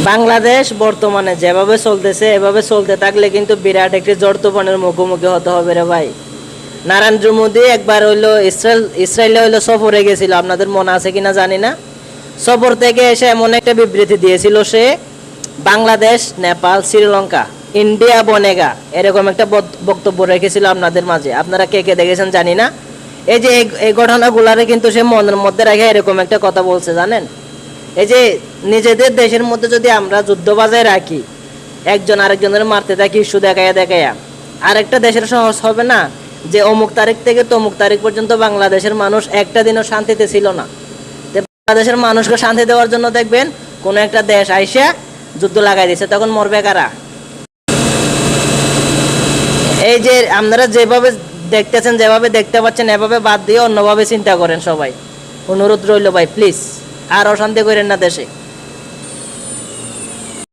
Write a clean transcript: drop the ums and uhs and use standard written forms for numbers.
বাংলাদেশ বর্তমানে যেভাবে চলতেছে এভাবে চলতে থাকলে কিন্তু বিরাট একটি জড় তুফানের মুখোমুখি হতে হবে রে ভাই। নরেন্দ্র মোদী একবার হইলো ইসরায়েলে হইলো সফরে গেছিল, আপনাদের মনে আছে কিনা জানি না। সফর থেকে এসে এমন একটা বিবৃতি দিয়েছিল সে, বাংলাদেশ, নেপাল, শ্রীলঙ্কা, ইন্ডিয়া বনেগা, এরকম একটা বক্তব্য রেখেছিল আপনাদের মাঝে। আপনারা কে কে দেখেছেন জানি না। এই যে এই ঘটনাগুলারে কিন্তু সে মনের মধ্যে রেখে এরকম একটা কথা বলছে, জানেন। এই যে নিজেদের দেশের মধ্যে যদি আমরা যুদ্ধ বাজায় রাখি, একজন আরেকজনের মারতে থাকি ইস্যু দেখাইয়া দেখাইয়া, আরেকটা দেশের সহজ হবে না যে অমুক তারিখ থেকে তমুক তারিখ পর্যন্ত বাংলাদেশের মানুষ একটা দিনও শান্তিতে ছিল না। বাংলাদেশের মানুষকে শান্তি দেওয়ার জন্য দেখবেন কোন একটা দেশ আইসা যুদ্ধ লাগাই দিচ্ছে, তখন মরবে কারা? এই যে আপনারা যেভাবে দেখতেছেন, যেভাবে দেখতে পাচ্ছেন, এভাবে বাদ দিয়ে অন্যভাবে চিন্তা করেন সবাই। অনুরোধ রইল ভাই, প্লিজ আর অশান্তি করেন না দেশে।